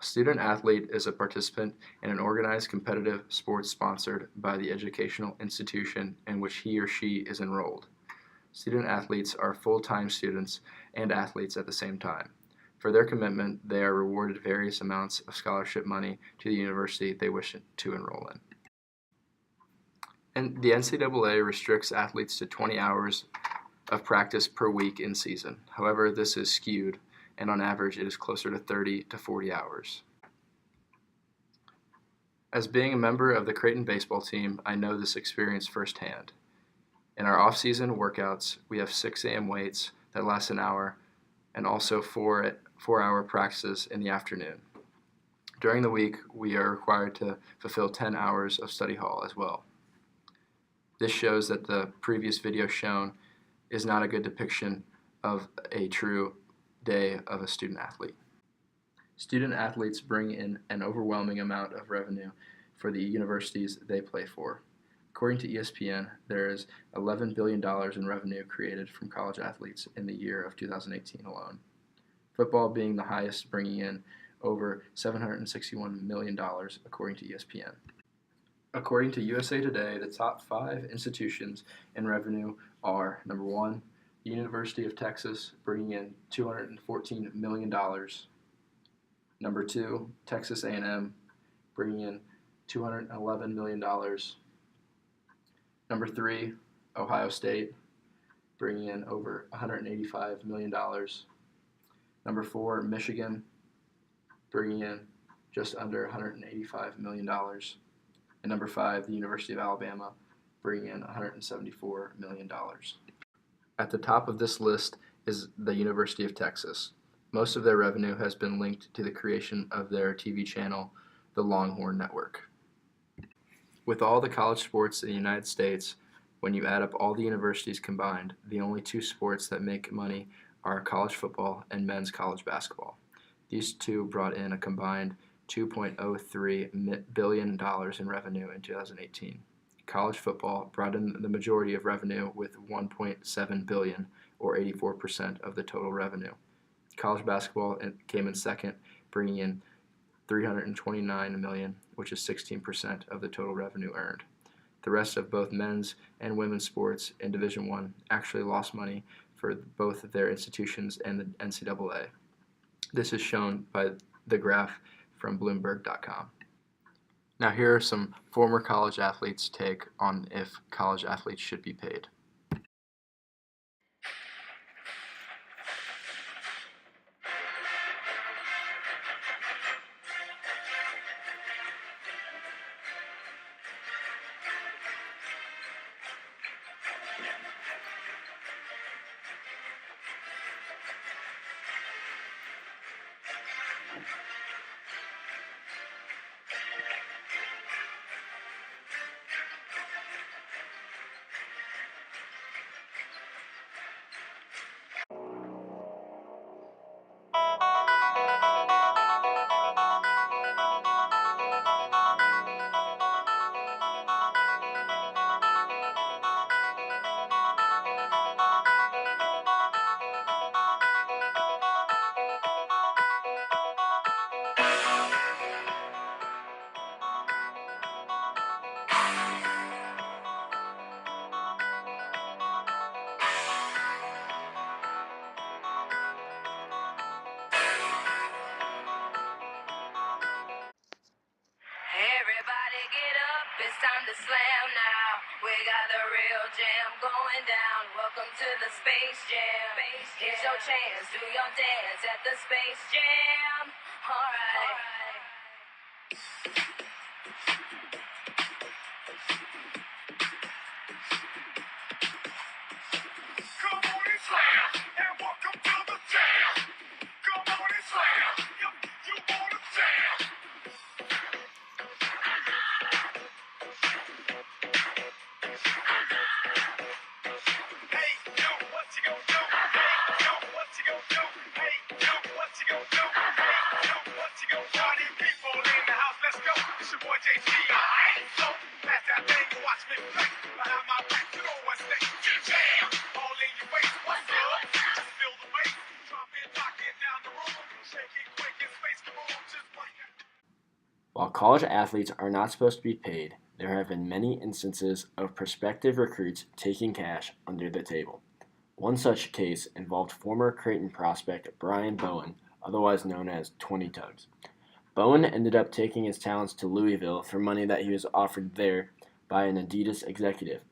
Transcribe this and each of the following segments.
A student athlete is a participant in an organized competitive sport sponsored by the educational institution in which he or she is enrolled. Student athletes are full-time students and athletes at the same time. For their commitment, they are rewarded various amounts of scholarship money to the university they wish to enroll in. And the NCAA restricts athletes to 20 hours of practice per week in season. However, this is skewed, and on average it is closer to 30 to 40 hours. As being a member of the Creighton baseball team, I know this experience firsthand. In our off-season workouts, we have 6 a.m. weights that last an hour, and also 4-hour practices in the afternoon. During the week, we are required to fulfill 10 hours of study hall as well. This shows that the previous video shown is not a good depiction of a true day of a student athlete. Student athletes bring in an overwhelming amount of revenue for the universities they play for. According to ESPN, there is $11 billion in revenue created from college athletes in the year of 2018 alone. Football being the highest, bringing in over $761 million, according to ESPN. According to USA Today, the top 5 institutions in revenue are: number 1, the University of Texas, bringing in $214 million. Number 2, Texas A&M, bringing in $211 million. Number 3, Ohio State, bringing in over $185 million. Number 4, Michigan, bringing in just under $185 million. And number 5, the University of Alabama, bringing in $174 million. At the top of this list is the University of Texas. Most of their revenue has been linked to the creation of their TV channel, the Longhorn Network. With all the college sports in the United States, when you add up all the universities combined, the only 2 sports that make money are college football and men's college basketball. These 2 brought in a combined $2.03 billion in revenue in 2018. College football brought in the majority of revenue with $1.7 billion, or 84% of the total revenue. College basketball came in second, bringing in $329 million, which is 16% of the total revenue earned. The rest of both men's and women's sports in Division I actually lost money for both their institutions and the NCAA. This is shown by the graph from Bloomberg.com. Now here are some former college athletes' take on if college athletes should be paid. Everybody get up, it's time to slam now. We got the real jam going down. Welcome to the Space Jam. Here's your chance, do your dance at the Space Jam. Alright. Come on and slam, and welcome to the jam. Come on and slam, you wanna jam. Hey, yo, what you gonna do? Hey, yo, what you gonna do? Hey, yo, what you gonna do? Hey, yo, what you gonna do? Party people in the house, let's go. While college athletes are not supposed to be paid, there have been many instances of prospective recruits taking cash under the table. One such case involved former Creighton prospect Brian Bowen, otherwise known as 20 Tugs. Bowen ended up taking his talents to Louisville for money that he was offered there by an Adidas executive.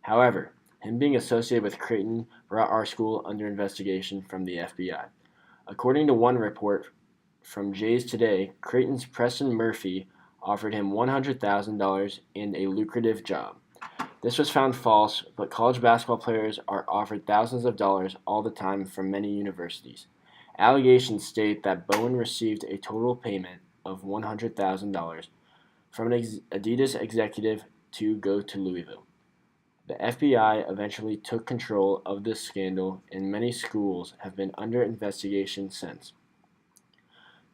However, him being associated with Creighton brought our school under investigation from the FBI. According to one report from Jays Today, Creighton's Preston Murphy offered him $100,000 and a lucrative job. This was found false, but college basketball players are offered thousands of dollars all the time from many universities. Allegations state that Bowen received a total payment of $100,000 from an Adidas executive to go to Louisville. The FBI eventually took control of this scandal, and many schools have been under investigation since.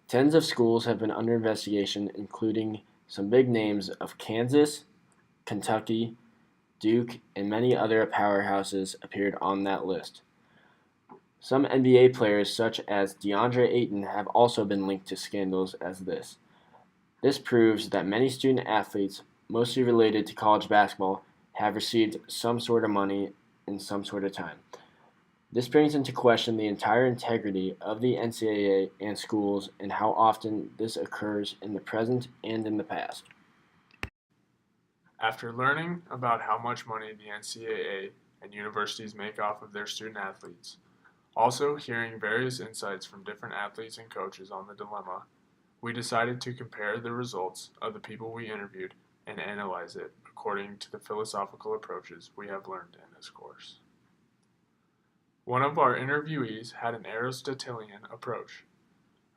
Tens of schools have been under investigation, including some big names of Kansas, Kentucky, Duke, and many other powerhouses appeared on that list. Some NBA players, such as DeAndre Ayton, have also been linked to scandals as this. This proves that many student athletes, mostly related to college basketball, have received some sort of money in some sort of time. This brings into question the entire integrity of the NCAA and schools and how often this occurs in the present and in the past. After learning about how much money the NCAA and universities make off of their student athletes, also hearing various insights from different athletes and coaches on the dilemma, we decided to compare the results of the people we interviewed and analyze it according to the philosophical approaches we have learned in this course. One of our interviewees had an Aristotelian approach.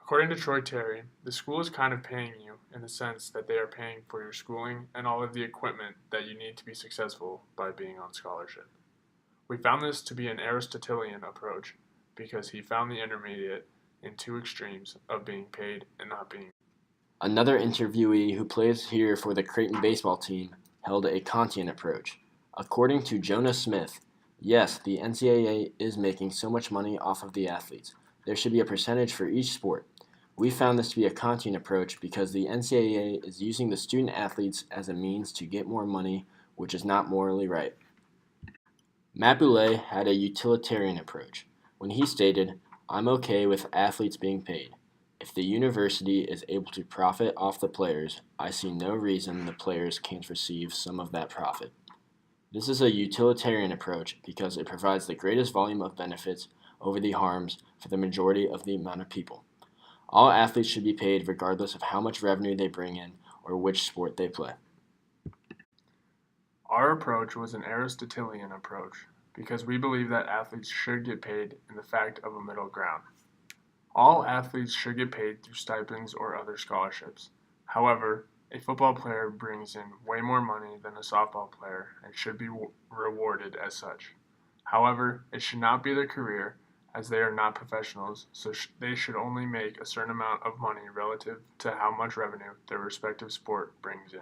According to Troy Terry, the school is kind of paying you in the sense that they are paying for your schooling and all of the equipment that you need to be successful by being on scholarship. We found this to be an Aristotelian approach because he found the intermediate in two extremes of being paid and not being. Another interviewee who plays here for the Creighton baseball team held a Kantian approach. According to Jonah Smith, yes, the NCAA is making so much money off of the athletes. There should be a percentage for each sport. We found this to be a Kantian approach because the NCAA is using the student athletes as a means to get more money, which is not morally right. Matt Boulay had a utilitarian approach when he stated, "I'm okay with athletes being paid. If the university is able to profit off the players, I see no reason the players can't receive some of that profit." This is a utilitarian approach because it provides the greatest volume of benefits over the harms for the majority of the amount of people. All athletes should be paid regardless of how much revenue they bring in or which sport they play. Our approach was an Aristotelian approach because we believe that athletes should get paid in the fact of a middle ground. All athletes should get paid through stipends or other scholarships. However, a football player brings in way more money than a softball player and should be rewarded as such. However, it should not be their career, as they are not professionals, so they should only make a certain amount of money relative to how much revenue their respective sport brings in.